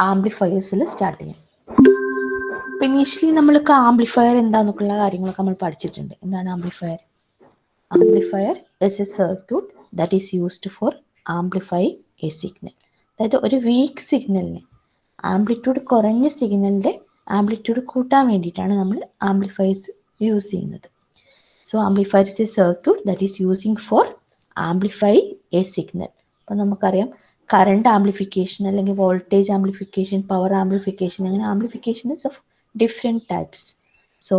ആംപ്ലിഫയേഴ്സിൽ start ചെയ്യാം. അപ്പോൾ initially നമ്മൾക്ക് ആംപ്ലിഫയർ എന്താണെന്നൊക്കെയുള്ള കാര്യങ്ങളൊക്കെ നമ്മൾ പഠിച്ചിട്ടുണ്ട്. എന്താണ് amplifier? Amplifier is A circuit that is used for amplifying A signal. അതായത് ഒരു വീക്ക് സിഗ്നലിനെ, ആംപ്ലിറ്റ്യൂഡ് കുറഞ്ഞ സിഗ്നലിൻ്റെ ആംപ്ലിറ്റ്യൂഡ് കൂട്ടാൻ വേണ്ടിയിട്ടാണ് നമ്മൾ ആംപ്ലിഫയേഴ്സ് യൂസ് ചെയ്യുന്നത്. So amplifier is A circuit that is using four amplifying A signal. അപ്പോൾ നമുക്കറിയാം കറണ്ട് ആംപ്ലിഫിക്കേഷൻ അല്ലെങ്കിൽ വോൾട്ടേജ് ആംപ്ലിഫിക്കേഷൻ, പവർ ആംപ്ലിഫിക്കേഷൻ, അങ്ങനെ amplification is of different types. So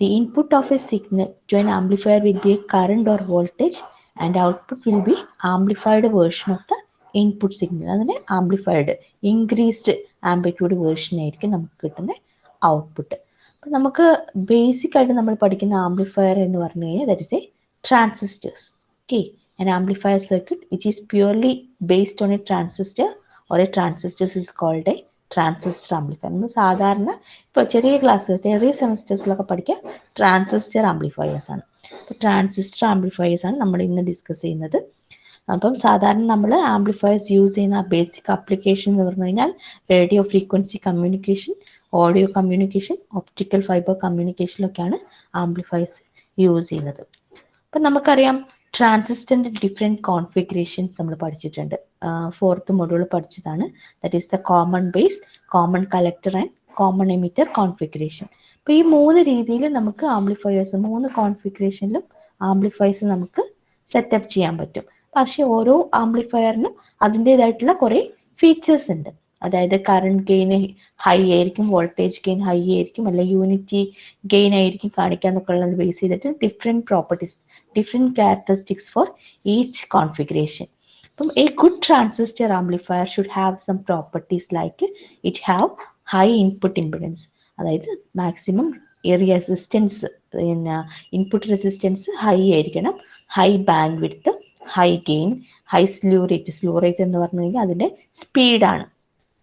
the input of a signal to an amplifier will be a current or voltage and output will be amplified version of the input signal. അതിനെ amplified increased amplitude version ആയിരിക്കും നമുക്ക് കിട്ടുന്ന output. അപ്പം നമുക്ക് basic ആയിട്ട് നമ്മൾ പഠിക്കുന്ന amplifier എന്ന് പറഞ്ഞു കഴിഞ്ഞാൽ that is A transistors. Okay, an amplifier circuit which is purely based on a transistor or a transistors is called a transistor amplifier. നമ്മൾ സാധാരണ ഇപ്പോൾ ചെറിയ ക്ലാസ്, ചെറിയ സെമസ്റ്റേഴ്സിലൊക്കെ പഠിക്കുക ട്രാൻസിസ്റ്റർ ആംപ്ലിഫയേഴ്സ് ആണ്. അപ്പോൾ ട്രാൻസിസ്റ്റർ ആംപ്ലിഫയേഴ്സ് ആണ് നമ്മൾ ഇന്ന് ഡിസ്കസ് ചെയ്യുന്നത്. അപ്പം സാധാരണ നമ്മൾ ആംപ്ലിഫയേഴ്സ് യൂസ് ചെയ്യുന്ന ബേസിക് ആപ്ലിക്കേഷൻ എന്ന് പറഞ്ഞു കഴിഞ്ഞാൽ radio frequency communication, audio communication, optical fibre കമ്മ്യൂണിക്കേഷനിലൊക്കെയാണ് ആംപ്ലിഫയേഴ്സ് യൂസ് ചെയ്യുന്നത്. അപ്പം നമുക്കറിയാം ട്രാൻസിസ്റ്ററിൻ്റെ ഡിഫറെൻറ്റ് കോൺഫിഗറേഷൻസ് നമ്മൾ പഠിച്ചിട്ടുണ്ട്. 4th മൊഡ്യൂൾ പഠിച്ചതാണ്. That is the common base, common collector and common emitter configuration. അപ്പോൾ ഈ 3 രീതിയിൽ നമുക്ക് ആംപ്ലിഫയേഴ്സ്, 3 കോൺഫിഗറേഷനിലും ആംപ്ലിഫയേഴ്സ് നമുക്ക് സെറ്റപ്പ് ചെയ്യാൻ പറ്റും. പക്ഷേ ഓരോ ആംപ്ലിഫയറിനും അതിൻ്റേതായിട്ടുള്ള കുറേ ഫീച്ചേഴ്സ് ഉണ്ട്. അതായത് കറണ്ട് ഗെയിൻ ഹൈ ആയിരിക്കും, വോൾട്ടേജ് ഗെയിൻ ഹൈ ആയിരിക്കും, അല്ല യൂണിറ്റി ഗെയിൻ ആയിരിക്കും കാണിക്കുക എന്നൊക്കെ ഉള്ളത് ബേസ് ചെയ്തിട്ട് different properties, different characteristics for each configuration. അപ്പം a good transistor amplifier should have some properties like it have high input impedance, അതായത് മാക്സിമം റെസിസ്റ്റൻസ്, പിന്നെ ഇൻപുട്ട് റെസിസ്റ്റൻസ് ഹൈ ആയിരിക്കണം, high bandwidth, high gain, high slew rate. Slew rate എന്ന് പറഞ്ഞു കഴിഞ്ഞാൽ അതിൻ്റെ സ്പീഡാണ്,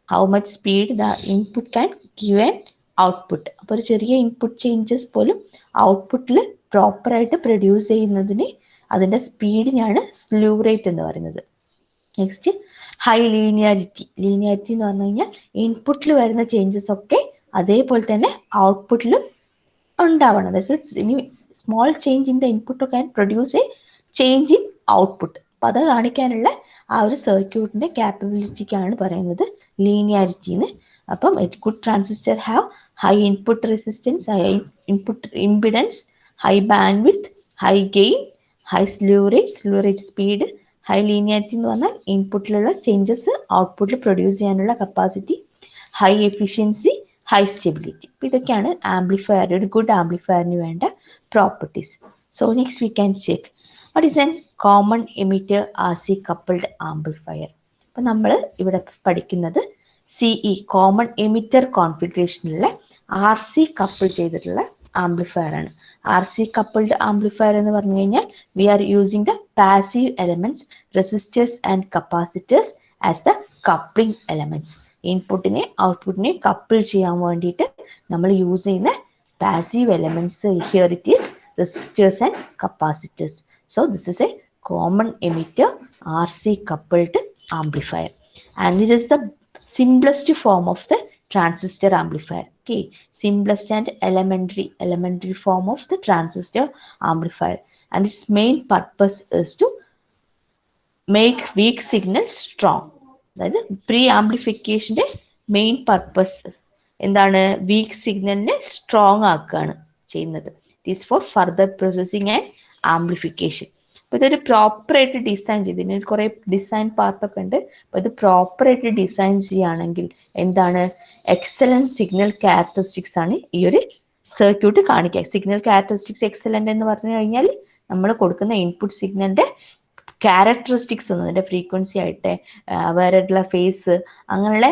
how much speed the input can give an output. അപ്പോൾ ഒരു ചെറിയ ഇൻപുട്ട് ചേഞ്ചസ് പോലും ഔട്ട്പുട്ടിൽ പ്രോപ്പറായിട്ട് പ്രൊഡ്യൂസ് ചെയ്യുന്നതിന് അതിൻ്റെ സ്പീഡിനാണ് സ്ലൂ റേറ്റ് എന്ന് പറയുന്നത്. Next high linearity. ലീനിയാരിറ്റി എന്ന് പറഞ്ഞു കഴിഞ്ഞാൽ ഇൻപുട്ടിൽ വരുന്ന ചേഞ്ചസ് ഒക്കെ അതേപോലെ തന്നെ ഔട്ട്പുട്ടിലും ഉണ്ടാവണം. ഇനി small change in the input can produce A change in output. അപ്പോൾ അത് കാണിക്കാനുള്ള ആ ഒരു സർക്യൂട്ടിൻ്റെ ക്യാപ്പബിലിറ്റിക്കാണ് പറയുന്നത് ലീനിയാരിറ്റി എന്ന്. അപ്പം good transistor have high input resistance, high input impedance, high bandwidth, high gain, high slew rate speed, high linearity എന്ന് പറഞ്ഞാൽ ഇൻപുട്ടിലുള്ള ചേഞ്ചസ് ഔട്ട്പുട്ടിൽ പ്രൊഡ്യൂസ് ചെയ്യാനുള്ള capacity, high efficiency, high stability. അപ്പോൾ ഇതൊക്കെയാണ് ആംപ്ലിഫയർ, ഒരു ഗുഡ് ആംപ്ലിഫയറിന് വേണ്ട properties. So next we can check what is an common emitter RC coupled amplifier. അപ്പം നമ്മൾ ഇവിടെ പഠിക്കുന്നത് CE, കോമൺ എമിറ്റർ കോൺഫിഗറേഷനിലുള്ള RC കപ്പിൾ ചെയ്തിട്ടുള്ള ആംപ്ലിഫയർ ആണ്. RC കപ്പിൾഡ് ആംപ്ലിഫയർ എന്ന് പറഞ്ഞു കഴിഞ്ഞാൽ we are using the passive elements, resistors and capacitors as the coupling elements. ഇൻപുട്ടിനെ ഔട്ട്പുട്ടിനെ കപ്പിൾ ചെയ്യാൻ വേണ്ടിയിട്ട് നമ്മൾ യൂസ് ചെയ്യുന്ന passive elements here it is resistors and capacitors. So this is a common emitter RC coupled amplifier, and it is the simplest form of the transistor amplifier. Okay, simplest and elementary form of the transistor amplifier, and its main purpose is to make weak signal strong. അതായത് pre ആംപ്ലിഫിക്കേഷൻ്റെ main purpose എന്താണ്? Week സിഗ്നലിനെ strong ആക്കുകയാണ് ചെയ്യുന്നത്. It is four further processing and amplification. അപ്പോൾ ഇതൊരു പ്രോപ്പറായിട്ട് design ചെയ്ത്, ഇതിന് കുറേ ഡിസൈൻ പാർട്ടൊക്കെ ഉണ്ട്. അപ്പോൾ ഇത് പ്രോപ്പറായിട്ട് ഡിസൈൻ ചെയ്യുകയാണെങ്കിൽ എന്താണ്? എക്സലൻറ്റ് സിഗ്നൽ ക്യാരക്ടറിസ്റ്റിക്സ് ആണ് ഈ ഒരു സർക്യൂട്ട് കാണിക്കുക. സിഗ്നൽ ക്യാരക്ടറിസ്റ്റിക്സ് എക്സലൻ്റ് എന്ന് പറഞ്ഞു കഴിഞ്ഞാൽ നമ്മൾ കൊടുക്കുന്ന ഇൻപുട്ട് സിഗ്നലിൻ്റെ ക്യാരക്ടറിസ്റ്റിക്സ് ഒന്നും, അതിൻ്റെ ഫ്രീക്വൻസി ആയിട്ട് വേറെയുള്ള ഫേസ്, അങ്ങനെയുള്ള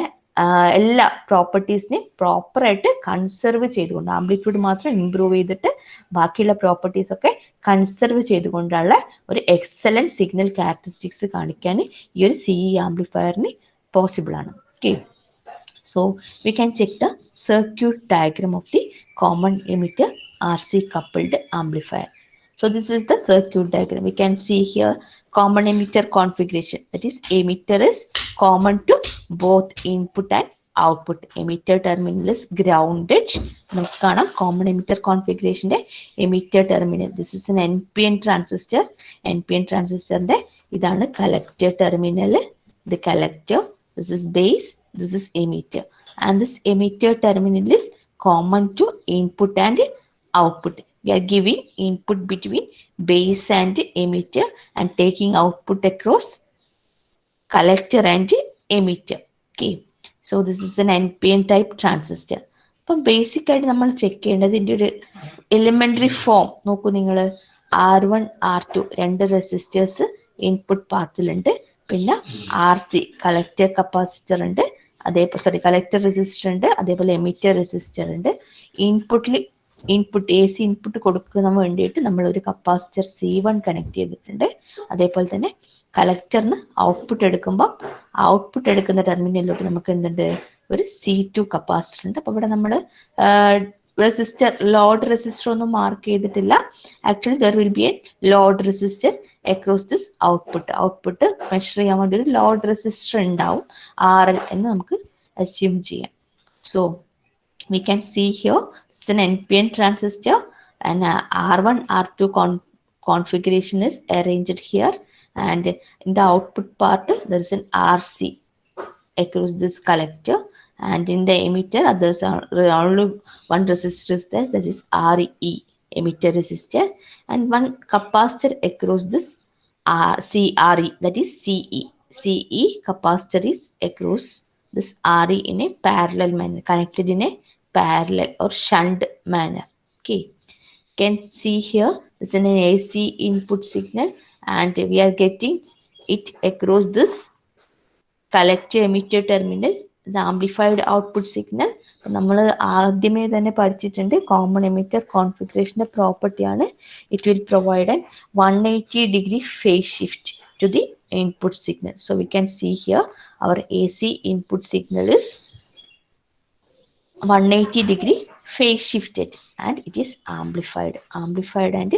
എല്ലാ പ്രോപ്പർട്ടീസിനെ പ്രോപ്പറായിട്ട് കൺസർവ് ചെയ്തുകൊണ്ട്, ആംപ്ലിറ്റ്യൂഡ് മാത്രം ഇംപ്രൂവ് ചെയ്തിട്ട് ബാക്കിയുള്ള പ്രോപ്പർട്ടീസൊക്കെ കൺസർവ് ചെയ്തുകൊണ്ടുള്ള ഒരു എക്സലൻറ്റ് സിഗ്നൽ ക്യാരക്ടറിസ്റ്റിക്സ് കാണിക്കാൻ ഈ ഒരു CE ആംപ്ലിഫയറിന് പോസിബിൾ ആണ്. Okay, so we can check the circuit diagram of the common emitter RC coupled amplifier. So this is the circuit diagram. We can see here common emitter configuration. That is, emitter is common to both input and output. Emitter terminal is grounded. നമുക്ക് കാണാം common emitter configuration emitter terminal. This is an NPN transistor. NPN transistor ഇതാണ് collector terminal. The collector. This is base. This is emitter. And this emitter terminal is common to input and output. We are giving input between base and emitter and taking output across collector and emitter. Okay. So this is an NPN type transistor. അപ്പം basic ആയിട്ട് നമ്മൾ check ചെയ്യേണ്ടത് ഇതിൻ്റെ ഒരു elementary form നോക്കൂ നിങ്ങൾ. R1 R2 രണ്ട് resistors input പാർട്ടിലുണ്ട്. പിന്നെ RC കളക്ടർ കപ്പാസിറ്റർ ഉണ്ട്. അതേപോലെ കളക്ടർ റെസിസ്റ്റർ ഉണ്ട്. അതേപോലെ എമിറ്റർ റെസിസ്റ്റർ ഉണ്ട്. ഇൻപുട്ട് AC ഇൻപുട്ട് കൊടുക്കുന്ന വേണ്ടിയിട്ട് നമ്മൾ ഒരു കപ്പാസിറ്റർ C1 കണക്ട് ചെയ്തിട്ടുണ്ട്. അതേപോലെ തന്നെ കളക്ടറിന് ഔട്ട്പുട്ട് എടുക്കുമ്പോൾ ഔട്ട്പുട്ട് എടുക്കുന്ന ടെർമിനലിലോട്ട് നമുക്ക് എന്തുണ്ട്, ഒരു C2 കപ്പാസിറ്റർ ഉണ്ട്. അപ്പോൾ ഇവിടെ നമ്മൾ റെസിസ്റ്റർ ലോഡ് റെസിസ്റ്റർ ഒന്നും മാർക്ക് ചെയ്തിട്ടില്ല. Actually there will be A load resistor across this output measure ചെയ്യാൻ വേണ്ടി ഒരു ലോഡ് റെസിസ്റ്റർ ഉണ്ടാവും, RL എന്ന് നമുക്ക് അസ്യൂം ചെയ്യാം. So we can see here it's an NPN transistor and R1 R2 configuration is arranged here, and in the output part there is an RC across this collector, and in the emitter others are only one resistor is there, that is RE emitter resistor, and one capacitor across this CRE, that is CE capacitor is across this RE in a parallel manner, connected in a parallel or shunt manner. Okay, you can see here this is an AC input signal and we are getting it across this collector emitter terminal, the amplified output signal. നമ്മൾ ആദ്യമേ തന്നെ പഠിച്ചിട്ടുണ്ട് common emitter കോൺഫിഗറേഷൻ്റെ പ്രോപ്പർട്ടിയാണ്. It will provide an 180-degree phase shift to the input signal. So we can see here our AC input signal is 180-degree phase shifted and it is amplified and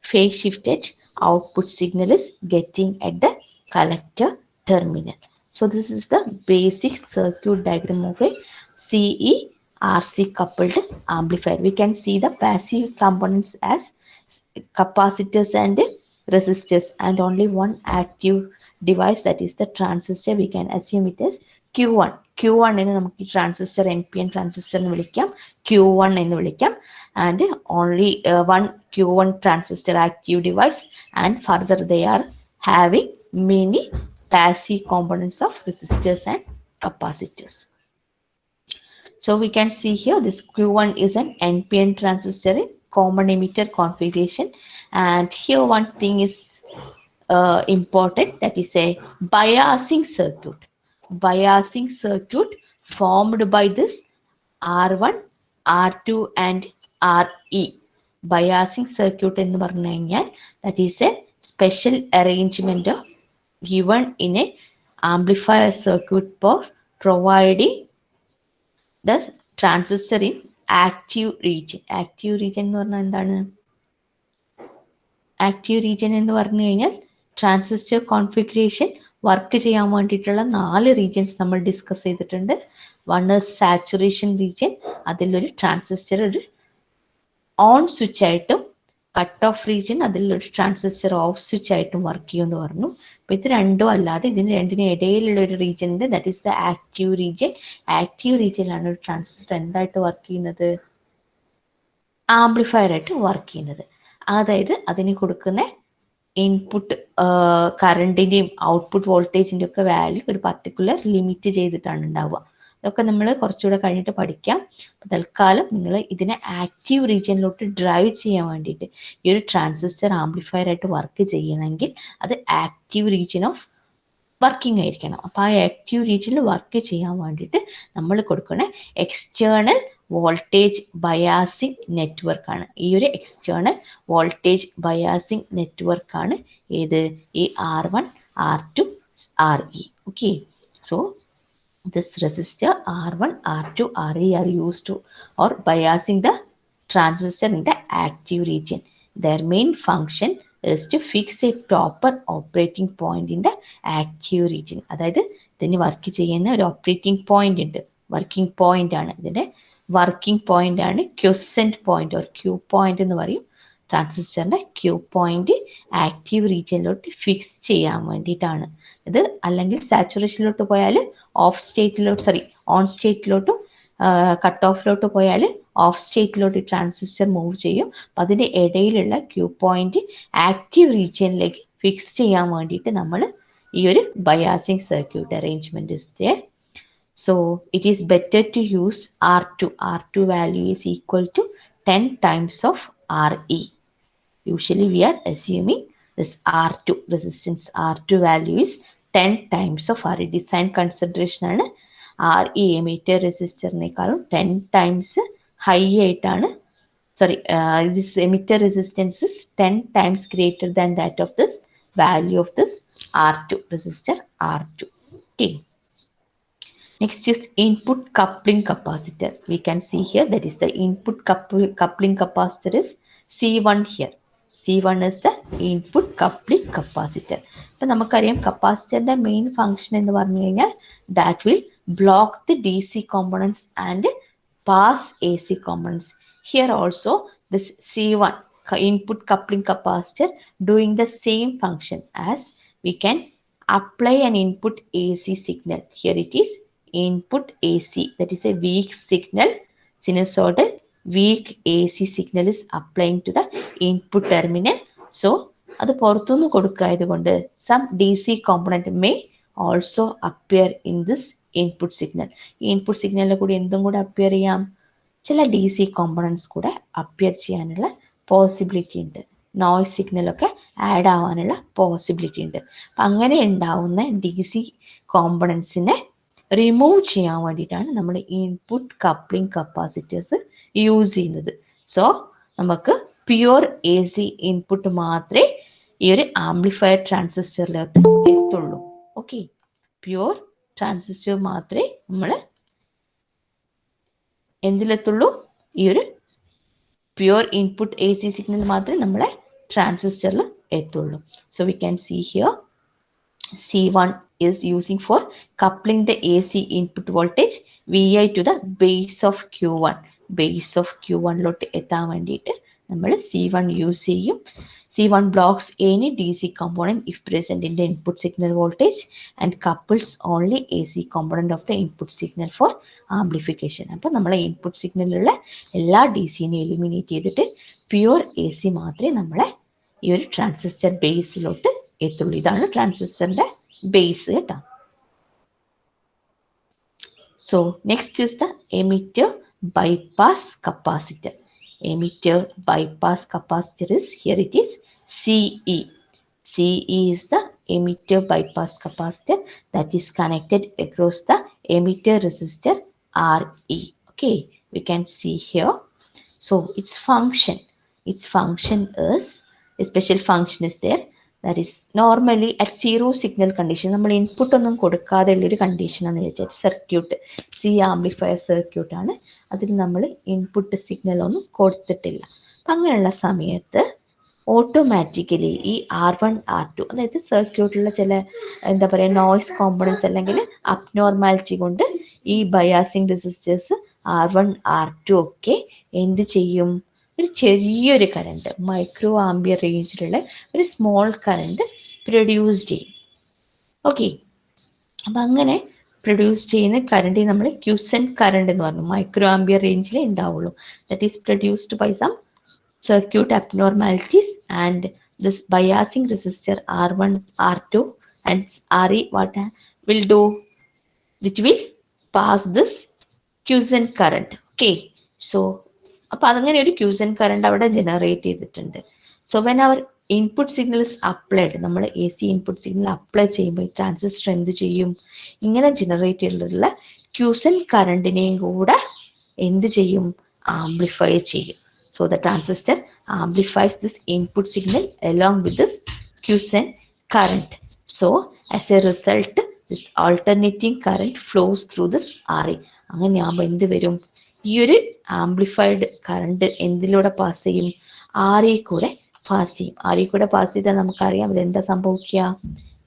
phase shifted output signal is getting at the collector terminal. So this is the basic circuit diagram of a CE RC coupled amplifier. We can see the passive components as capacitors and resistors and only one active device, that is the transistor. We can assume it as Q1 എന്ന് നമുക്ക് transistor NPN transistor എന്ന് വിളിക്കാം, Q1 എന്ന് വിളിക്കാം, and only one Q1 transistor active device, and further they are having many passive components of resistors and capacitors. So we can see here this Q1 is an NPN transistor in common emitter configuration, and here one thing is important, that is a biasing circuit formed by this R1 R2 and RE. Biasing circuit എന്ന് പറഞ്ഞു കഴിഞ്ഞാൽ that is a special arrangement given in a amplifier circuit for providing the transistor in active region. Active region എന്ന് പറഞ്ഞാൽ എന്താണ്? Active region എന്ന് പറഞ്ഞു കഴിഞ്ഞാൽ transistor configuration work ചെയ്യാൻ വേണ്ടിയിട്ടുള്ള 4 റീജിയൻസ് നമ്മൾ ഡിസ്കസ് ചെയ്തിട്ടുണ്ട്. വൺ ഈസ് സാച്ചുറേഷൻ റീജിയൻ, അതിലൊരു ട്രാൻസിസ്റ്റർ ഒരു ഓൺ സ്വിച്ച് ആയിട്ടും കട്ട് ഓഫ് റീജിയൻ അതിലൊരു ട്രാൻസിസ്റ്റർ ഓഫ് സ്വിച്ച് ആയിട്ടും വർക്ക് ചെയ്യുമെന്ന് പറഞ്ഞു. അപ്പോൾ ഇത് രണ്ടും അല്ലാതെ ഇതിന് രണ്ടിനും ഇടയിലുള്ള ഒരു റീജിയൻ ഉണ്ട്, that is the active region. Active റീജിയനിലാണ് ഒരു ട്രാൻസിസ്റ്റർ എന്തായിട്ട് വർക്ക് ചെയ്യുന്നത്? ആംപ്ലിഫയർ ആയിട്ട് വർക്ക് ചെയ്യുന്നത്. അതായത് അതിന് കൊടുക്കുന്ന ഇൻപുട്ട് കറണ്ടിൻ്റെയും ഔട്ട്പുട്ട് വോൾട്ടേജിൻ്റെ ഒക്കെ വാല്യൂ ഒരു പർട്ടിക്കുലർ ലിമിറ്റ് ചെയ്തിട്ടാണ് ഉണ്ടാവുക. ഇതൊക്കെ നമ്മൾ കുറച്ചുകൂടെ കഴിഞ്ഞിട്ട് പഠിക്കാം. തൽക്കാലം നിങ്ങൾ ഇതിനെ ആക്റ്റീവ് റീജിയനിലോട്ട് ഡ്രൈവ് ചെയ്യാൻ വേണ്ടിയിട്ട് ഈ ഒരു ട്രാൻസിസ്റ്റർ ആംപ്ലിഫയർ ആയിട്ട് വർക്ക് ചെയ്യണമെങ്കിൽ അത് ആക്റ്റീവ് റീജിയൻ ഓഫ് വർക്കിംഗ് ആയിരിക്കണം. അപ്പോൾ ആ ആക്റ്റീവ് റീജിയനിൽ വർക്ക് ചെയ്യാൻ വേണ്ടിയിട്ട് നമ്മൾ കൊടുക്കുന്ന എക്സ്റ്റേണൽ വോൾട്ടേജ് ബയാസിംഗ് നെറ്റ്വർക്കാണ്. ഈ ഒരു എക്സ്റ്റേണൽ വോൾട്ടേജ് ബയാസിംഗ് നെറ്റ്വർക്കാണ് ഏത്? ഈ R1 R2 RE. Okay, so this resistor R1 R2 RE are used to or biasing the transistor in the active region. Their main function is to fix a proper operating point in the active region. അതായത് ഇതിന് work ചെയ്യുന്ന ഒരു operating point ഉണ്ട്, working point ആണ്. ഇതിൻ്റെ working point ആണ് quiescent point or Q point എന്ന് പറയും. ട്രാൻസിസ്റ്ററിൻ്റെ ക്യൂ പോയിന്റ് ആക്റ്റീവ് റീജിയനിലോട്ട് ഫിക്സ് ചെയ്യാൻ വേണ്ടിയിട്ടാണ് ഇത്. അല്ലെങ്കിൽ സാച്ചുറേഷനിലോട്ട് പോയാൽ ഓൺ സ്റ്റേറ്റിലോട്ടും കട്ട് ഓഫിലോട്ട് പോയാൽ ഓഫ് സ്റ്റേറ്റിലോട്ട് ട്രാൻസിസ്റ്റർ മൂവ് ചെയ്യും. അപ്പം അതിൻ്റെ ഇടയിലുള്ള ക്യൂ പോയിന്റ് ആക്റ്റീവ് റീജിയനിലേക്ക് ഫിക്സ് ചെയ്യാൻ വേണ്ടിയിട്ട് നമ്മൾ ഈ ഒരു biasing circuit arrangement is there. So it is better to use R2. R2 value is equal to 10 times of RE. Usually we are assuming this R2 resistance R2 value is 10 times of RE. Design consideration ആണ് RE emitter resistorനേക്കാളും 10 times high ആയിട്ടാണ്. This emitter resistance is 10 times greater than that of this value of this R2 resistor R2. Okay. Next is input coupling capacitor. We can see here that is the input coupling capacitor is C1 here. C1 is the input coupling capacitor. അപ്പോൾ നമുക്കറിയാം കപ്പാസിറ്ററിൻ്റെ main function എന്ന് പറഞ്ഞു കഴിഞ്ഞാൽ that will block the DC components and pass AC components. Here also this C1 input coupling capacitor doing the same function as we can apply an input AC signal. Here it is input AC, that is a weak signal, sinusoidal weak AC signal is applying to the input terminal. So അത് പുറത്തുനിന്ന് കൊടുക്കായതുകൊണ്ട് some DC component may also appear in this input signal. ഈ input സിഗ്നലിൽ കൂടി എന്തും കൂടെ appear ചെയ്യാം, ചില DC components കൂടെ അപ്പിയർ ചെയ്യാനുള്ള പോസിബിലിറ്റി ഉണ്ട്, നോയ്സ് സിഗ്നലൊക്കെ ആഡ് ആവാനുള്ള പോസിബിലിറ്റി ഉണ്ട്. അപ്പം അങ്ങനെ ഉണ്ടാവുന്ന DC കോമ്പണൻസിനെ റിമൂവ് ചെയ്യാൻ വേണ്ടിയിട്ടാണ് നമ്മൾ ഇൻപുട്ട് കപ്ലിംഗ് കപ്പാസിറ്റേഴ്സ് യൂസ് ചെയ്യുന്നത്. സോ നമുക്ക് പ്യുവർ AC ഇൻപുട്ട് മാത്രമേ ഈ ഒരു ആംപ്ലിഫയർ ട്രാൻസിസ്റ്ററിലോട്ട് എത്തുള്ളൂ. ഓക്കെ, പ്യുവർ ട്രാൻസിസ്റ്റർ മാത്രമേ നമ്മൾ എന്തിലെത്തുള്ളൂ, ഈ ഒരു പ്യുവർ ഇൻപുട്ട് AC സിഗ്നൽ മാത്രമേ നമ്മളെ ട്രാൻസിസ്റ്ററിൽ എത്തുള്ളൂ. So we can see here C1 is using for coupling the AC input voltage VI to the base of Q1. Base of Q1 ലോട്ട് എത്താൻ വേണ്ടിയിട്ട് നമ്മൾ C1 യൂസ് ചെയ്യും. C1 blocks any DC component if present in the input signal voltage and couples only AC component of the input signal for amplification. അപ്പോൾ നമ്മളെ input സിഗ്നലിലുള്ള എല്ലാ DCനെ eliminate ചെയ്തിട്ട് pure AC മാത്രമേ നമ്മളെ ഈ ഒരു ട്രാൻസിസ്റ്റർ ബേസിലോട്ട് എത്തുള്ളൂ. ഇതാണ് ട്രാൻസിസ്റ്ററിന്റെ ബേസ് കേട്ടോ. So next is the emitter bypass capacitor. Emitter bypass capacitor is, here it is CE. CE is the emitter bypass capacitor that is connected across the emitter resistor RE. Okay, we can see here. So its function is, a special function is there, that is normally at zero signal condition. നമ്മൾ input ഒന്നും കൊടുക്കാതെ ഉള്ളൊരു കണ്ടീഷനാണ് വെച്ചാൽ circuit C amplifier circuit ആണ്, അതിൽ നമ്മൾ input signal ഒന്നും കൊടുത്തിട്ടില്ല. അപ്പം അങ്ങനെയുള്ള സമയത്ത് ഓട്ടോമാറ്റിക്കലി ഈ R1 R2 അതായത് സർക്യൂട്ടിലുള്ള ചില എന്താ പറയുക നോയ്സ് കോമ്പണൻസ് അല്ലെങ്കിൽ അബ്നോർമാലിറ്റി കൊണ്ട് ഈ ബയാസിങ് റെസിസ്റ്റേഴ്സ് R1 R2 ഒക്കെ എന്ത് ചെയ്യും, ഒരു ചെറിയൊരു കറണ്ട് മൈക്രോ ആംബിയർ റേഞ്ചിലുള്ള ഒരു സ്മോൾ കറണ്ട് പ്രൊഡ്യൂസ് ചെയ്യും. ഓക്കെ, അപ്പം അങ്ങനെ പ്രൊഡ്യൂസ് ചെയ്യുന്ന കറണ്ട് നമ്മൾ ക്യൂസെന്റ് കറണ്ട് എന്ന് പറഞ്ഞു, മൈക്രോ ആംബിയർ റേഞ്ചിലേ ഉണ്ടാവുള്ളൂ. That is produced by some circuit abnormalities, and this biasing resistor R1 R2 and RE what will do, it will pass this quiescent current. Okay, so അപ്പോൾ അതങ്ങനെ ഒരു quiescent current അവിടെ generate ചെയ്തിട്ടുണ്ട്. So when our input signal is applied, നമ്മൾ AC input signal apply ചെയ്യുമ്പോൾ transistor എന്ത് ചെയ്യും, ഇങ്ങനെ ജനറേറ്റ് ചെയ്തിട്ടുള്ള ക്യൂസെന്റ് കറണ്ടിനെയും കൂടെ എന്ത് ചെയ്യും, ആംപ്ലിഫൈ ചെയ്യും. So the transistor amplifies this input signal along with this quiescent current. So as a result, this alternating current flows through this RE. അങ്ങനെയാകുമ്പോൾ എന്ത് വരും, ഈ ഒരു ആംപ്ലിഫൈഡ് കറണ്ട് എന്തിലൂടെ പാസ് ചെയ്യും, RE കൂടെ പാസ് ചെയ്യും. ആരിൽ കൂടെ പാസ് ചെയ്താൽ നമുക്കറിയാം ഇതെന്താ സംഭവിക്കുക,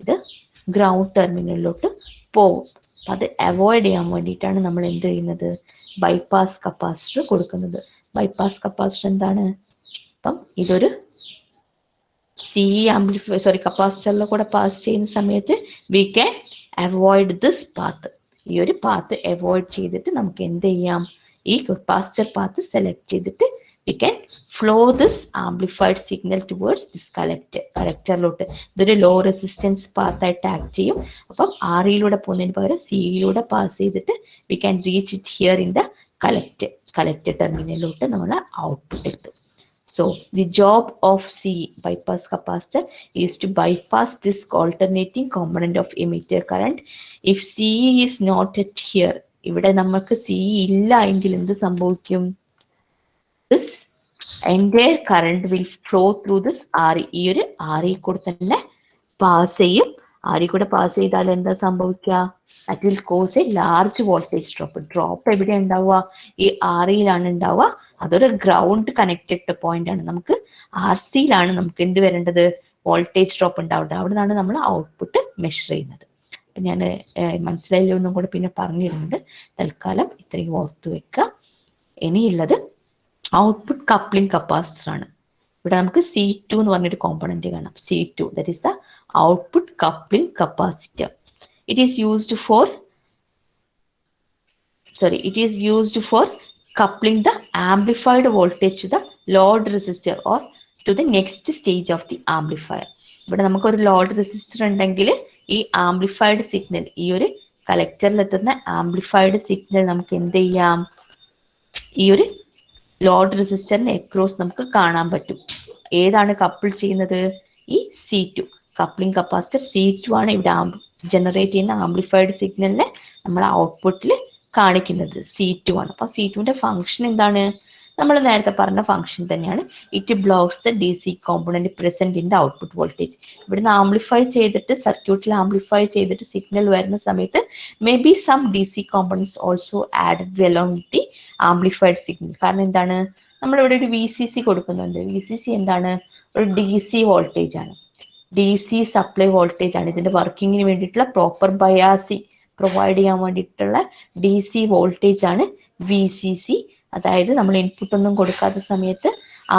ഇത് ഗ്രൗണ്ട് ടെർമിനലിലോട്ട് പോകും. അത് അവോയ്ഡ് ചെയ്യാൻ വേണ്ടിയിട്ടാണ് നമ്മൾ എന്ത് ചെയ്യുന്നത്, ബൈപ്പാസ് കപ്പാസിറ്റർ കൊടുക്കുന്നത്. ബൈപ്പാസ് കപ്പാസിറ്റർ എന്താണ്, അപ്പം ഇതൊരു കപ്പാസിറ്ററിലെ കൂടെ പാസ് ചെയ്യുന്ന സമയത്ത് we can avoid this path. ഈ ഒരു പാത്ത് അവോയ്ഡ് ചെയ്തിട്ട് നമുക്ക് എന്ത് ചെയ്യാം, ഈ കപ്പാസിറ്റർ പാത്ത് സെലക്ട് ചെയ്തിട്ട് we can flow this amplified signal towards this കളക്ടറിലോട്ട്. ഇതൊരു ലോ റെസിസ്റ്റൻസ് പാത്തായിട്ട് ആക്ട് ചെയ്യും. അപ്പം ആറിയിലൂടെ പോകുന്നതിന് പകരം സിയിലൂടെ പാസ് ചെയ്തിട്ട് we can reach it here in the collector ടെർമിനലിലോട്ട് നമ്മൾ ഔട്ട്പുട്ട് എത്തും. So the job of C bypass capacitor is to bypass this alternating component of emitter current. If C is not at here, ഇവിടെ നമുക്ക് C ഇല്ല എങ്കിൽ എന്ത് സംഭവിക്കും, this entire current will flow through this RE. ഈ ഒരു RE കൂടെ തന്നെ പാസ് ചെയ്യും. RE കൂടെ പാസ് ചെയ്താൽ എന്താ സംഭവിക്കുക, that will cause a large voltage drop. Drop എവിടെ ഉണ്ടാവുക, ഈ REയിലാണ് ഉണ്ടാവുക. അതൊരു ഗ്രൗണ്ട് കണക്റ്റഡ് പോയിന്റ് ആണ്. നമുക്ക് RCയിലാണ് നമുക്ക് എന്ത് വരേണ്ടത്, വോൾട്ടേജ് ഡ്രോപ്പ് ഉണ്ടാവേണ്ടത്. അവിടെ നിന്നാണ് നമ്മൾ ഔട്ട്പുട്ട് മെഷർ ചെയ്യുന്നത്. അപ്പം ഞാൻ മനസ്സിലായില്ല ഒന്നും കൂടെ പിന്നെ പറഞ്ഞിരുന്നുണ്ട്. തൽക്കാലം ഇത്രയും ഓർത്ത് വെക്കുക. ഇനിയുള്ളത് ഔട്ട്പുട്ട് കപ്ലിംഗ് കപ്പാസിറ്റർ ആണ്. ഇവിടെ നമുക്ക് C2 എന്ന് പറഞ്ഞൊരു കോമ്പണന്റ് കാണാം. C2, that is the output coupling capacitor. It is used for coupling the amplified voltage to the load resistor or to the next stage of the amplifier. ഇവിടെ നമുക്കൊരു load resistor ഉണ്ടെങ്കിൽ ഈ amplified signal, ഈ ഒരു കളക്ടറിൽ എത്തുന്ന amplified signal നമുക്ക് എന്ത് ചെയ്യാം, ഈ ഒരു ലോഡ് റെസിസ്റ്ററിന് അക്രോസ് നമുക്ക് കാണാൻ പറ്റും. ഏതാണ് കപ്പിൾ ചെയ്യുന്നത്, ഈ C2 കപ്ലിംഗ് കപ്പാസിറ്റർ C2 ആണ് ഇവിടെ ജനറേറ്റ് ചെയ്യുന്ന ആംപ്ലിഫൈഡ് സിഗ്നലിനെ നമ്മൾ ഔട്ട്പുട്ടിൽ കാണിക്കുന്നത്. C2 ആണ്. അപ്പം C2ന്റെ ഫംഗ്ഷൻ എന്താണ്, നമ്മൾ നേരത്തെ പറഞ്ഞ ഫംഗ്ഷൻ തന്നെയാണ്. It blocks the DC component present in the output voltage. ഇവിടുന്ന് ആംപ്ലിഫൈ ചെയ്തിട്ട് സർക്യൂട്ടിൽ ആംപ്ലിഫൈ ചെയ്തിട്ട് സിഗ്നൽ വരുന്ന സമയത്ത് may be some DC components also added along with the amplified signal. കാരണം എന്താണ്, നമ്മളിവിടെ ഒരു VCC കൊടുക്കുന്നുണ്ട്. VCC എന്താണ്, ഒരു DC വോൾട്ടേജ് ആണ്, DC സപ്ലൈ വോൾട്ടേജ് ആണ്. ഇതിന്റെ വർക്കിങ്ങിന് വേണ്ടിയിട്ടുള്ള പ്രോപ്പർ ബയാസി പ്രൊവൈഡ് ചെയ്യാൻ വേണ്ടിയിട്ടുള്ള DC വോൾട്ടേജ് ആണ് VCC. അതായത് നമ്മൾ ഇൻപുട്ട് ഒന്നും കൊടുക്കാത്ത സമയത്ത്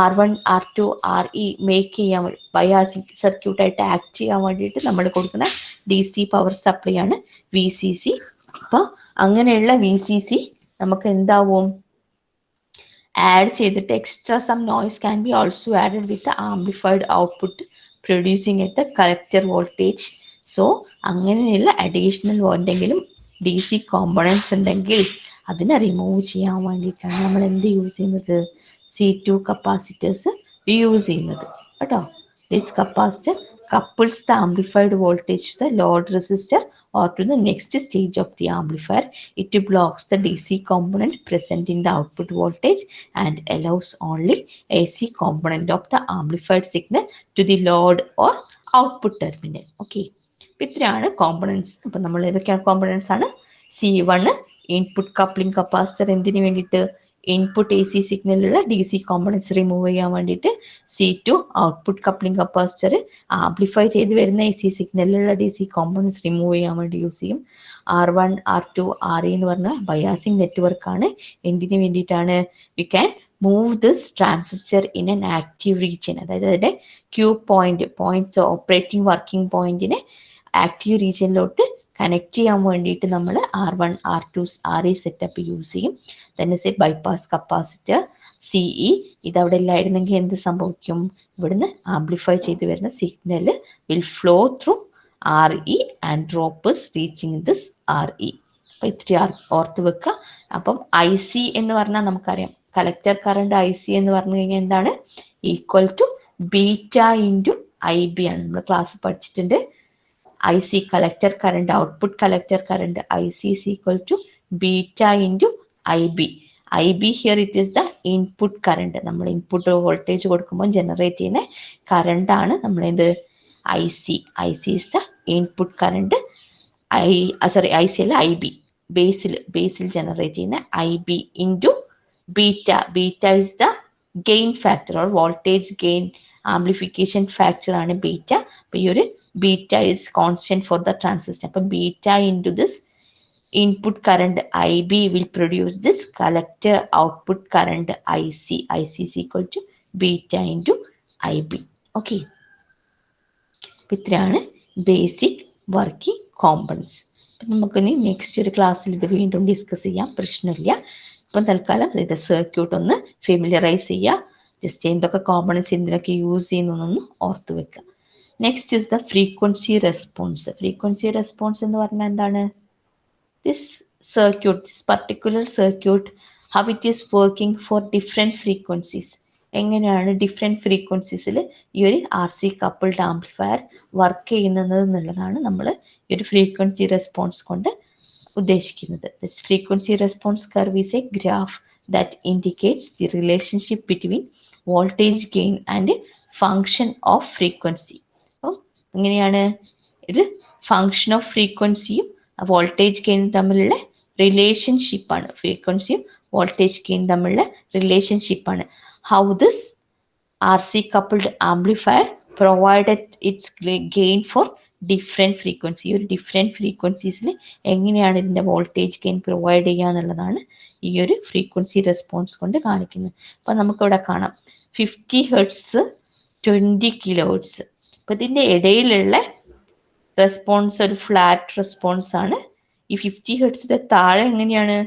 R1 R2 RE മേക്ക് ചെയ്യാൻ വേണ്ടി ബയാസിക് സർക്യൂട്ടായിട്ട് ആക്ട് ചെയ്യാൻ വേണ്ടിയിട്ട് നമ്മൾ കൊടുക്കുന്ന DC പവർ സപ്ലൈ ആണ് VCC. അപ്പം അങ്ങനെയുള്ള VCC നമുക്ക് എന്താവും, ആഡ് ചെയ്തിട്ട് extra some noise can be also added with amplified output producing at the collector voltage. So അങ്ങനെയുള്ള അഡീഷണൽ എന്തെങ്കിലും DC കോമ്പണൻസ് ഉണ്ടെങ്കിൽ അതിനെ റിമൂവ് ചെയ്യാൻ വേണ്ടിയിട്ടാണ് നമ്മൾ എന്ത് യൂസ് ചെയ്യുന്നത്, C2 കപ്പാസിറ്റേഴ്സ് യൂസ് ചെയ്യുന്നത് കേട്ടോ. This capacitor couples the amplified voltage to the load resistor or to the next stage of the amplifier. It blocks the DC component present in the output voltage and allows only AC component of the amplified signal to the load or output terminal. Okay. ഇത്രയാണ് components. അപ്പം നമ്മൾ ഏതൊക്കെയാണ് components ആണ്, C1 input coupling capacitor എന്തിനു വേണ്ടിയിട്ട്, input AC സിഗ്നലിലുള്ള DC components remove ചെയ്യാൻ വേണ്ടിയിട്ട്. C2 output coupling capacitor amplify ചെയ്ത് വരുന്ന AC സിഗ്നലിലുള്ള DC കോമ്പണൻസ് റിമൂവ് ചെയ്യാൻ വേണ്ടി യൂസ് ചെയ്യും. R1 R2 RE എന്ന് പറഞ്ഞ ബയാസിംഗ് നെറ്റ്വർക്ക് ആണ്. എന്തിനു വേണ്ടിയിട്ടാണ്, we can move this transistor in an active region. അതായത് അതിൻ്റെ പോയിന്റ്സ് ഓപ്പറേറ്റിംഗ് വർക്കിംഗ് പോയിന്റിനെ ആക്റ്റീവ് റീജിയനിലോട്ട് കണക്ട് ചെയ്യാൻ വേണ്ടിയിട്ട് നമ്മൾ R1 R2 RE setup use ചെയ്യും. then is a bypass capacitor CE. ഇതവിടെ ഇല്ലായിരുന്നെങ്കിൽ എന്ത് സംഭവിക്കും, ഇവിടുന്ന് ആംപ്ലിഫൈ ചെയ്ത് വരുന്ന signal will flow through RE and drop is reaching this RE. അപ്പം ഇത്തിരി ഓർത്ത് വെക്കുക. അപ്പം IC എന്ന് പറഞ്ഞാൽ നമുക്കറിയാം, കളക്ടർ കറണ്ട് IC എന്ന് പറഞ്ഞു കഴിഞ്ഞാൽ എന്താണ്, equal to beta into IB ആണ്. നമ്മൾ ക്ലാസ് പഠിച്ചിട്ടുണ്ട്. IC collector current, output collector current IC is equal to beta into IB. IB here it is the input current. നമ്മൾ ഇൻപുട്ട് വോൾട്ടേജ് കൊടുക്കുമ്പോൾ generate ചെയ്യുന്ന കറണ്ട് ആണ് നമ്മളത് IC. IC is the input current. IC അല്ല IB, ബേസിൽ generate ചെയ്യുന്ന IB into beta. Beta is the gain factor or voltage gain amplification factor ആണ് beta. അപ്പോൾ ഈ ഒരു beta is constant for the transistor. അപ്പം beta into this input current IB will produce this collector output current IC. IC is equal to beta into IB. Okay. ഇത്രയാണ് basic working components. അപ്പം നമുക്കിനി next ഒരു ക്ലാസ്സിൽ ഇത് വീണ്ടും discuss ചെയ്യാം, പ്രശ്നമില്ല. ഇപ്പം തൽക്കാലം ഇത് സർക്യൂട്ട് ഒന്ന് ഫെമിലിയറൈസ് ചെയ്യുക, ജസ്റ്റ് എന്തൊക്കെ കോമ്പണൻസ് എന്തിനൊക്കെ യൂസ് ചെയ്യുന്നതെന്ന് ഓർത്ത് വെക്കുക. Next is the frequency response. Frequency response എന്ന് പറഞ്ഞാൽ എന്താണ്? This circuit, this particular circuit, how it is working for different frequencies. എങ്ങനെയാണ് ഡിഫറെൻറ്റ് ഫ്രീക്വൻസീസിൽ ഈ ഒരു RC കപ്പിൾഡ് ആംപ്ലിഫയർ വർക്ക് ചെയ്യുന്നത് എന്നുള്ളതാണ് നമ്മൾ ഈ ഒരു ഫ്രീക്വൻസി റെസ്പോൺസ് കൊണ്ട് ഉദ്ദേശിക്കുന്നത്. This frequency response curve is a graph that indicates the relationship between voltage gain and function of frequency. അപ്പം എങ്ങനെയാണ് ഒരു ഫങ്ഷൻ ഓഫ് ഫ്രീക്വൻസിയും വോൾട്ടേജ് ഗെയിൻ തമ്മിലുള്ള റിലേഷൻഷിപ്പാണ്. ഫ്രീക്വൻസിയും വോൾട്ടേജ് ഗെയിൻ തമ്മിലുള്ള റിലേഷൻഷിപ്പാണ്. How this RC coupled amplifier provided its gain for different frequency. ഒരു ഡിഫറെൻറ്റ് ഫ്രീക്വൻസീസിൽ എങ്ങനെയാണ് ഇതിൻ്റെ വോൾട്ടേജ് ഗെയിൻ പ്രൊവൈഡ് ചെയ്യുക എന്നുള്ളതാണ് ഈ ഒരു ഫ്രീക്വൻസി റെസ്പോൺസ് കൊണ്ട് കാണിക്കുന്നത്. അപ്പോൾ നമുക്കിവിടെ കാണാം 50 Hz 20 kHz. അപ്പോൾ ഇതിൻ്റെ ഇടയിലുള്ള റെസ്പോൺസ് ഒരു ഫ്ലാറ്റ് റെസ്പോൺസ് ആണ്. ഈ 50 Hz താഴെ എങ്ങനെയാണ്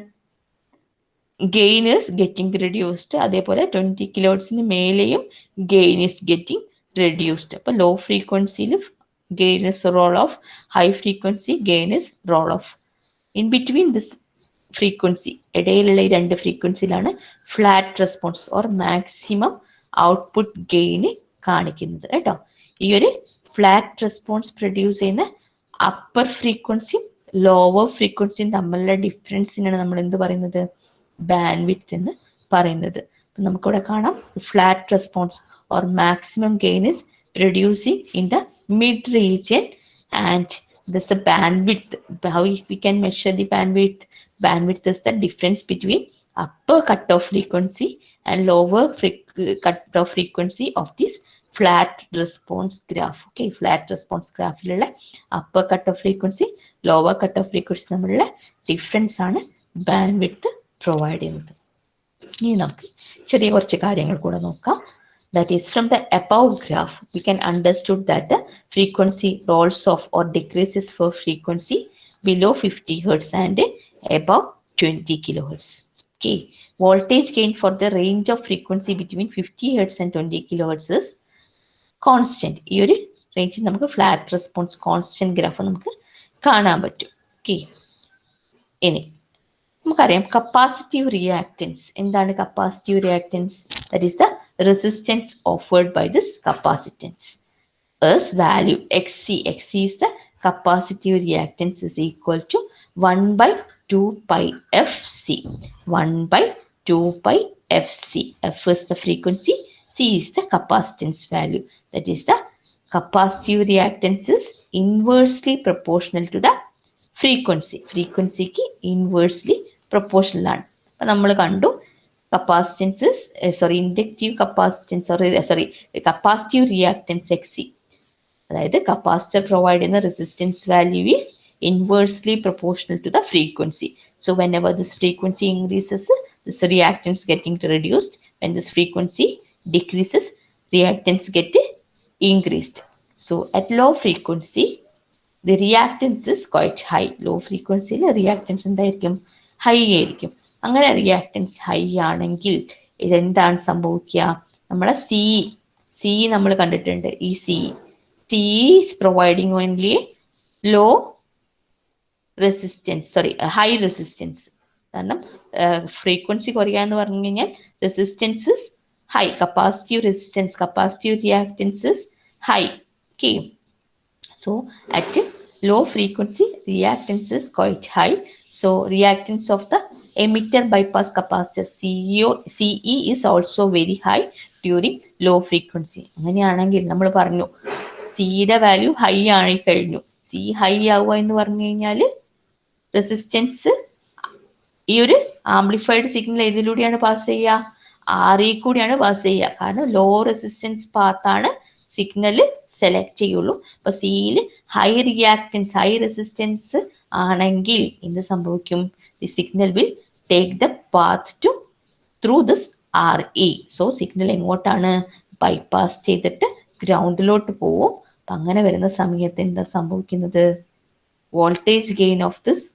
ഗെയിൻ ഈസ് ഗെറ്റിംഗ് റെഡ്യൂസ്ഡ്, അതേപോലെ 20 kHz മേലെയും ഗെയിൻ ഈസ് ഗെറ്റിംഗ് റെഡ്യൂസ്ഡ്. അപ്പോൾ ലോ ഫ്രീക്വൻസിയിൽ gain is roll off, high frequency gain is roll off. In between this frequency, ഇടയിലുള്ള ഈ രണ്ട് ഫ്രീക്വൻസിയിലാണ് flat response or maximum output ഗെയിന് കാണിക്കുന്നത് കേട്ടോ. ഈ ഒരു ഫ്ലാറ്റ് റെസ്പോൺസ് പ്രൊഡ്യൂസ് ചെയ്യുന്ന അപ്പർ ഫ്രീക്വൻസിയും ലോവർ ഫ്രീക്വൻസിയും തമ്മിലുള്ള ഡിഫറൻസിനാണ് നമ്മൾ എന്ത് പറയുന്നത്? ബാൻഡ് വിഡ്ത്ത് എന്ന് പറയുന്നത്. അപ്പം നമുക്കിവിടെ കാണാം flat response or maximum gain is producing in the mid region and this A band width. How we can measure the band width? Band width is the difference between upper cutoff frequency and lower cutoff frequency of this flat response graph. Okay, flat response graph ലുള്ള upper cutoff frequency, lower cutoff frequency തമ്മിലുള്ള difference ആണ് band width provide ചെയ്യുന്നത്. ഇനി നമുക്ക് ചെറിയ കുറച്ച് കാര്യങ്ങൾ കൂടെ നോക്കാം. That is, from the above graph we can understood that the frequency rolls off or decreases for frequency below 50 Hz and above 20 kHz. Okay, voltage gain for the range of frequency between 50 Hz and 20 kHz is constant. ഈ ഒരു റേഞ്ചിൽ നമുക്ക് flat response constant graph നമുക്ക് കാണാൻ പറ്റും. Okay, ഇനി നമുക്കറിയാം capacitive reactance. എന്താണ് capacitive reactance? That is the resistance offered by this capacitance. Its value Xc. Xc is the capacitive reactance is equal to 1/2 pi Fc. 1/2 pi Fc. F is the frequency, C is the capacitance value. That is, the capacitive reactance is inversely proportional to the frequency. Frequency ki inversely proportional ആണ്. അപ്പം നമ്മൾ കണ്ടു capacitance is inductive capacitance capacitive reactance Xc. അതായത് capacitor provide ചെയ്യുന്ന resistance value is inversely proportional to the frequency. So whenever this frequency increases, this reactance getting reduced. When this frequency decreases, reactance get increased. So at low frequency the reactance is quite high. Low frequency reactance എന്തായിരിക്കും? High ആയിരിക്കും. അങ്ങനെ reactance high ആണെങ്കിൽ ഇതെന്താണ് സംഭവിക്കുക? നമ്മളെ C നമ്മൾ കണ്ടിട്ടുണ്ട്. ഈ C is providing only low resistance, high resistance. കാരണം ഫ്രീക്വൻസി കുറയുക എന്ന് പറഞ്ഞു കഴിഞ്ഞാൽ resistance is high, capacitive resistance, capacitive reactance is high. Okay, so at low frequency reactance is quite high. So reactance of the emitter bypass capacitor CE is also very high during low frequency. അങ്ങനെയാണെങ്കിൽ നമ്മൾ പറഞ്ഞു സിയുടെ value high ആയി കഴിഞ്ഞു. C high ആവുക എന്ന് പറഞ്ഞു കഴിഞ്ഞാൽ റെസിസ്റ്റൻസ് ഈ ഒരു ആംപ്ലിഫൈഡ് സിഗ്നൽ ഏതിലൂടെയാണ് പാസ് ചെയ്യുക? RE കൂടിയാണ് പാസ് ചെയ്യുക. കാരണം ലോ റെസിസ്റ്റൻസ് പാത്താണ് സിഗ്നൽ സെലക്ട് ചെയ്യുള്ളൂ. അപ്പൊ സിയിൽ ഹൈ റിയാക്റ്റൻസ്, ഹൈ റെസിസ്റ്റൻസ് ആണെങ്കിൽ എന്ത് സംഭവിക്കും? The signal will take the path to through this RE. So signal എങ്ങോട്ടാണ്? ബൈപ്പാസ് ചെയ്തിട്ട് ഗ്രൗണ്ടിലോട്ട് പോവും. അപ്പൊ അങ്ങനെ വരുന്ന സമയത്ത് എന്താ സംഭവിക്കുന്നത്? Voltage gain of this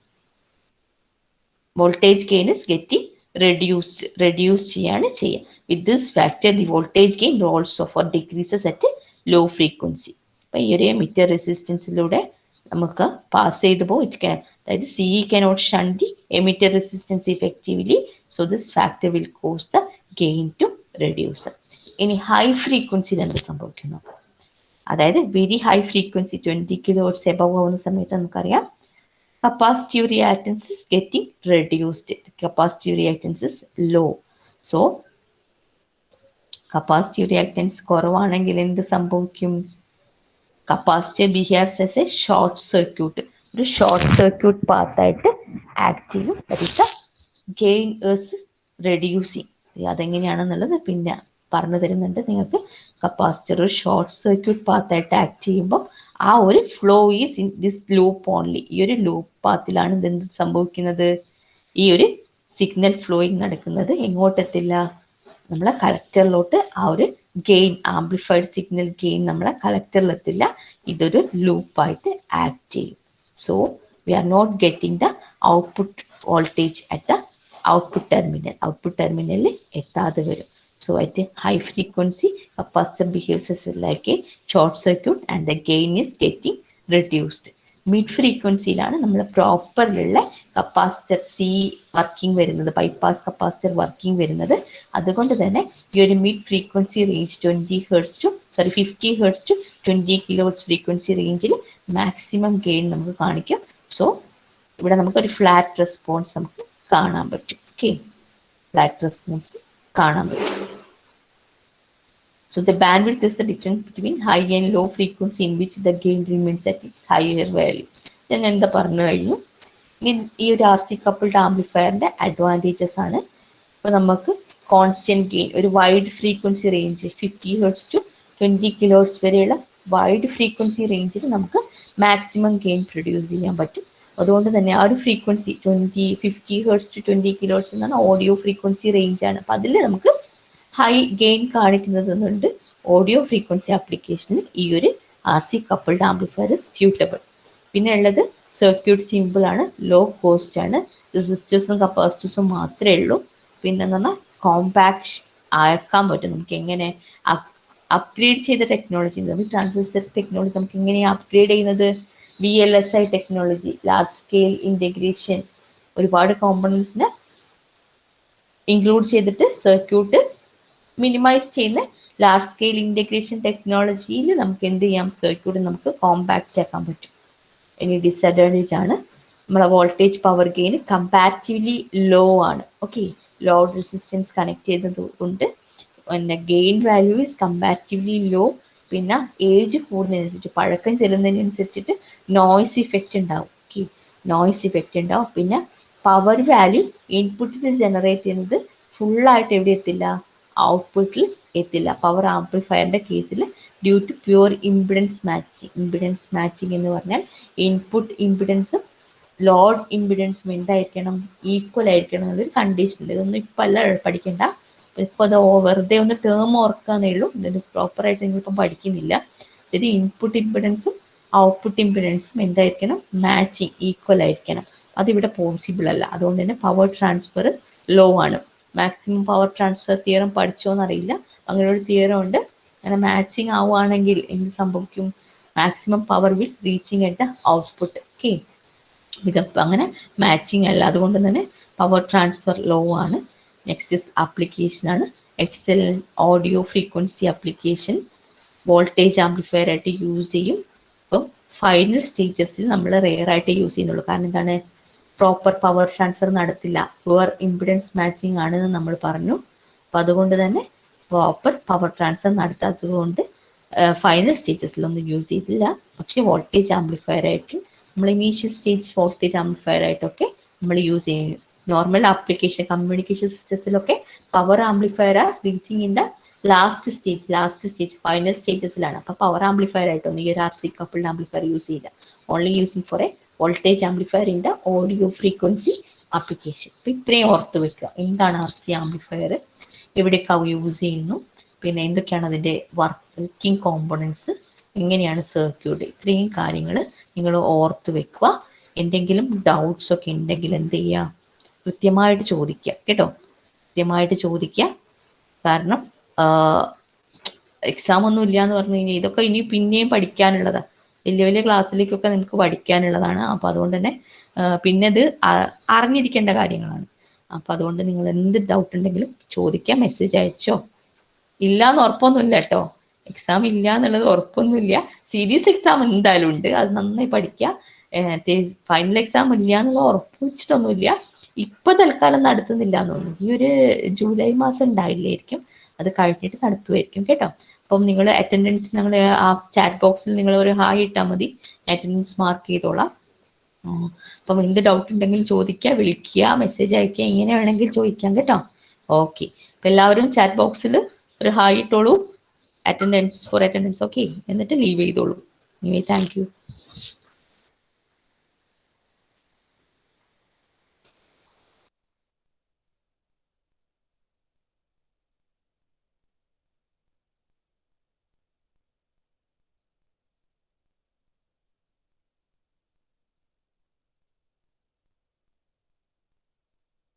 voltage gain is getting reduced ചെയ്യാണ് ചെയ്യുക. With this factor the voltage gain also for decreases at a low frequency. അപ്പോൾ ഈ ഒരു എമിറ്റർ റെസിസ്റ്റൻസിലൂടെ നമുക്ക് പാസ് ചെയ്ത് പോകും. അതായത് CE cannot shunt the emitter resistance effectively, so this factor will cause the gain to reduce. ഇനി high ഫ്രീക്വൻസിയിൽ എന്ത് സംഭവിക്കുന്നു? അതായത് very high frequency 20 kHz above ആവുന്ന സമയത്ത് നമുക്കറിയാം capacitive reactance is getting reduced. Capacitive reactance is low. So capacitive reactance കുറവാണെങ്കിൽ എന്ത് സംഭവിക്കും? Capacitor behaves as a short circuit. ഒരു ഷോർട്ട് സർക്യൂട്ട് പാത്തായിട്ട് ആക്ട് ചെയ്യും. Gain is reducing. അതെങ്ങനെയാണെന്നുള്ളത് പിന്നെ പറഞ്ഞു തരുന്നുണ്ട് നിങ്ങൾക്ക്. കപ്പാസിറ്റർ ഒരു ഷോർട്ട് സർക്യൂട്ട് പാത്തായിട്ട് ആക്ട് ചെയ്യുമ്പോൾ ആ ഒരു flow is in this loop only. ഈ ഒരു ലൂപ്പ് പാത്തിലാണ് എന്ത് സംഭവിക്കുന്നത്? ഈ ഒരു സിഗ്നൽ ഫ്ലോയിങ് നടക്കുന്നത്. എങ്ങോട്ടെത്തില്ല? നമ്മളെ കളക്ടറിലോട്ട് ആ ഒരു ഗെയിൻ, ആംപ്ലിഫൈഡ് സിഗ്നൽ ഗെയിൻ നമ്മളെ കളക്ടറിലെത്തില്ല. ഇതൊരു ലൂപ്പായിട്ട് ആക്ട് ചെയ്യും. So we are not getting the output voltage at the output terminal. Output ടെർമിനലിൽ എത്താതെ വരും. So at a high frequency, capacitor behaves as like a short circuit and the gain is getting reduced. Mid frequencyയിലാണ് നമ്മൾ പ്രോപ്പറിലുള്ള capacitor C working വരുന്നത്, bypass capacitor working വരുന്നത്. അതുകൊണ്ട് തന്നെ ഈ ഒരു mid frequency range 50 Hz to 20 kHz frequency റേഞ്ചിൽ maximum gain നമുക്ക് കാണിക്കും. സോ ഇവിടെ നമുക്കൊരു ഫ്ലാറ്റ് റെസ്പോൺസ് നമുക്ക് കാണാൻ പറ്റും. ഓക്കെ, ഫ്ലാറ്റ് റെസ്പോൺസ് കാണാൻ പറ്റും. So the bandwidth is the difference between high and low frequency in which the gain remains at its higher value. ഞാൻ എന്താ പറഞ്ഞു കഴിഞ്ഞു. ഈ ഒരു RC കപ്പിൾഡ് ആംപ്ലിഫയറിന്റെ അഡ്വാൻറ്റേജസ് ആണ്. ഇപ്പോൾ നമുക്ക് കോൺസ്റ്റന്റ് ഗെയിൻ, ഒരു wide frequency range 50 Hz to 20 kHz വരെയുള്ള വൈഡ് ഫ്രീക്വൻസി റേഞ്ചിൽ നമുക്ക് മാക്സിമം ഗെയിൻ പ്രൊഡ്യൂസ് ചെയ്യാൻ പറ്റും. അതുകൊണ്ട് തന്നെ ആ ഒരു ഫ്രീക്വൻസി 50 Hz to 20 kHz എന്നാണ് ഓഡിയോ ഫ്രീക്വൻസി റേഞ്ചാണ്. അപ്പം അതിൽ നമുക്ക് ഹൈ ഗെയിൻ കാണിക്കുന്നതുകൊണ്ട് ഓഡിയോ ഫ്രീക്വൻസി ആപ്ലിക്കേഷനിൽ ഈ ഒരു RC കപ്പിൾഡ് ആംപ്ലിഫയർ സ്യൂട്ടബിൾ. പിന്നെ ഉള്ളത് സർക്യൂട്ട് സിമ്പിൾ ആണ്, ലോ കോസ്റ്റ് ആണ്, റെസിസ്റ്റേഴ്സും കപ്പാസിറ്റേഴ്സും മാത്രമേ ഉള്ളൂ. പിന്നെ എന്ന് പറഞ്ഞാൽ കോമ്പാക്ട് ആക്കാൻ പറ്റും. നമുക്ക് എങ്ങനെ അപ്ഗ്രേഡ് ചെയ്ത ടെക്നോളജി, ട്രാൻസിസ്റ്റർ ടെക്നോളജി നമുക്ക് എങ്ങനെയാണ് അപ്ഗ്രേഡ് ചെയ്യുന്നത്? VLSI technology, large scale integration, ഒരുപാട് കോമ്പണൻസിനെ ഇൻക്ലൂഡ് ചെയ്തിട്ട് സർക്യൂട്ട് മിനിമൈസ് ചെയ്യുന്ന ലാർജ് സ്കെയിൽ ഇൻറ്റഗ്രേഷൻ ടെക്നോളജിയിൽ നമുക്ക് എന്ത് ചെയ്യാം? സർക്യൂട്ട് നമുക്ക് കോമ്പാക്റ്റ് ആക്കാൻ പറ്റും. ഇനി ഡിസഡ്വാൻറ്റേജ് ആണ്, നമ്മളെ voltage power gain comparatively low ആണ്. ഓക്കെ, ലോഡ് റെസിസ്റ്റൻസ് കണക്ട് ചെയ്തത് കൊണ്ട് പിന്നെ gain value is comparatively low. പിന്നെ ഏജ് കൂടുന്നതിനനുസരിച്ച്, പഴക്കം ചെല്ലുന്നതിനനുസരിച്ചിട്ട് നോയ്സ് ഇഫക്റ്റ് ഉണ്ടാവും. ഓക്കെ, നോയ്സ് ഇഫക്റ്റ് ഉണ്ടാവും. പിന്നെ പവർ വാല്യൂ ഇൻപുട്ടിൽ ജനറേറ്റ് ചെയ്യുന്നത് ഫുള്ളായിട്ട് എവിടെ എത്തില്ല? ഔട്ട്പുട്ടിൽ എത്തില്ല. പവർ ആംപ്ലിഫയറിൻ്റെ കേസിൽ due to pure impedance matching. Impedance matching എന്ന് പറഞ്ഞാൽ ഇൻപുട്ട് ഇമ്പിഡൻസും ലോഡ് ഇമ്പിഡൻസും എന്തായിരിക്കണം? ഈക്വൽ ആയിരിക്കണം എന്നൊരു കണ്ടീഷൻ ഉണ്ട്. ഇതൊന്നും ഇപ്പം അല്ല പഠിക്കേണ്ട, ഇപ്പോൾ അത് വെറുതെ ഒന്ന് ടേം ഓർക്കാന്നേ ഉള്ളൂ. ഇത് പ്രോപ്പറായിട്ട് നിങ്ങളിപ്പം പഠിക്കുന്നില്ല. ഇത് ഇൻപുട്ട് ഇമ്പിഡൻസും ഔട്ട്പുട്ട് ഇമ്പിഡൻസും എന്തായിരിക്കണം? മാച്ചിങ്, ഈക്വൽ ആയിരിക്കണം. അതിവിടെ പോസിബിൾ അല്ല. അതുകൊണ്ട് തന്നെ പവർ ട്രാൻസ്ഫർ ലോ ആണ്. മാക്സിമം പവർ ട്രാൻസ്ഫർ തിയറം പഠിച്ചോന്നറിയില്ല, അങ്ങനെ ഒരു തിയറം ഉണ്ട്. അങ്ങനെ മാച്ചിങ് ആവുകയാണെങ്കിൽ എന്ത് സംഭവിക്കും? Maximum power will reaching at the output. Okay, ഇതപ്പം അങ്ങനെ മാച്ചിങ് അല്ല, അതുകൊണ്ട് തന്നെ പവർ ട്രാൻസ്ഫർ ലോ ആണ്. നെക്സ്റ്റ് ആപ്ലിക്കേഷൻ ആണ് excellent audio frequency application. Voltage amplifier ആയിട്ട് യൂസ് ചെയ്യും. അപ്പം ഫൈനൽ സ്റ്റേജസിൽ നമ്മൾ റെയർ ആയിട്ട് യൂസ് ചെയ്യുന്നുള്ളൂ. കാരണം എന്താണ്? പ്രോപ്പർ പവർ ട്രാൻസ്ഫർ നടത്തില്ല, പുവർ ഇമ്പിഡൻസ് മാച്ചിങ് ആണെന്ന് നമ്മൾ പറഞ്ഞു. അപ്പം അതുകൊണ്ട് തന്നെ പ്രോപ്പർ പവർ ട്രാൻസ്ഫർ നടത്താത്തത് കൊണ്ട് ഫൈനൽ സ്റ്റേജസിലൊന്നും യൂസ് ചെയ്തില്ല. പക്ഷേ വോൾട്ടേജ് ആംപ്ലിഫയർ ആയിട്ട് നമ്മൾ ഇനീഷ്യൽ സ്റ്റേജ് വോൾട്ടേജ് ആംപ്ലിഫയർ ആയിട്ടൊക്കെ നമ്മൾ യൂസ് ചെയ്യും. നോർമൽ ആപ്ലിക്കേഷൻ കമ്മ്യൂണിക്കേഷൻ സിസ്റ്റത്തിലൊക്കെ power amplifier are reaching in the last stage final സ്റ്റേജസിലാണ്. അപ്പോൾ പവർ ആംപ്ലിഫയർ ആയിട്ടൊന്നും ഈ ഒരു RC കപ്പിൾഡ് ആംപ്ലിഫയർ യൂസ് ചെയ്യില്ല. Only using for a voltage amplifier in the audio frequency application. അപ്പം ഇത്രയും ഓർത്ത് വെക്കുക. എന്താണ് RC ആംപ്ലിഫയർ, എവിടെയൊക്കെ യൂസ് ചെയ്യുന്നു, പിന്നെ എന്തൊക്കെയാണ് അതിൻ്റെ വർക്കിംഗ് കോമ്പണൻസ്, എങ്ങനെയാണ് സർക്യൂട്ട്, ഇത്രയും കാര്യങ്ങൾ നിങ്ങൾ ഓർത്ത് വെക്കുക. എന്തെങ്കിലും ഡൗട്ട്സ് ഒക്കെ ഉണ്ടെങ്കിൽ എന്ത് ചെയ്യുക, കൃത്യമായിട്ട് ചോദിക്കുക കേട്ടോ, കൃത്യമായിട്ട് ചോദിക്കുക. കാരണം എക്സാം ഒന്നും ഇല്ല എന്ന് പറഞ്ഞു കഴിഞ്ഞാൽ ഇതൊക്കെ ഇനി പിന്നെയും പഠിക്കാനുള്ളതാണ്. വലിയ വലിയ ക്ലാസ്സിലേക്കൊക്കെ നിങ്ങൾക്ക് പഠിക്കാനുള്ളതാണ്. അപ്പോൾ അതുകൊണ്ട് തന്നെ പിന്നെ ഇത് അറിഞ്ഞിരിക്കേണ്ട കാര്യങ്ങളാണ്. അപ്പോൾ അതുകൊണ്ട് നിങ്ങൾ എന്ത് ഡൗട്ട് ഉണ്ടെങ്കിലും ചോദിക്കാം, മെസ്സേജ് അയച്ചോ. ഇല്ല എന്ന് ഉറപ്പൊന്നുമില്ല കേട്ടോ, എക്സാം ഇല്ല എന്നുള്ളത് ഉറപ്പൊന്നുമില്ല. സീരീസ് എക്സാം എന്തായാലും ഉണ്ട്, അത് നന്നായി പഠിക്കുക. ഫൈനൽ എക്സാം ഇല്ല എന്നുള്ളത് ഉറപ്പ് വെച്ചിട്ടൊന്നുമില്ല. ഇപ്പൊ തൽക്കാലം നടത്തുന്നില്ല എന്ന് തോന്നുന്നു. ഈ ഒരു ജൂലൈ മാസം ഉണ്ടായില്ലായിരിക്കും, അത് കഴിഞ്ഞിട്ട് നടത്തുമായിരിക്കും കേട്ടോ. അപ്പം നിങ്ങൾ അറ്റൻഡൻസ് നിങ്ങൾ ആ ചാറ്റ് ബോക്സിൽ നിങ്ങൾ ഒരു ഹായ് ഇട്ടാൽ മതി, അറ്റൻഡൻസ് മാർക്ക് ചെയ്തോളാം. അപ്പം എന്ത് ഡൗട്ട് ഉണ്ടെങ്കിലും ചോദിക്കുക, വിളിക്കുക, മെസ്സേജ് അയക്കുക, എങ്ങനെ വേണമെങ്കിൽ ചോദിക്കാം കേട്ടോ. ഓക്കെ, അപ്പം എല്ലാവരും ചാറ്റ് ബോക്സിൽ ഒരു ഹായ് ഇട്ടോളൂ, അറ്റൻഡൻസ് ഫോർ അറ്റൻഡൻസ്. ഓക്കെ, എന്നിട്ട് ലീവ് ചെയ്തോളൂ. Thank U.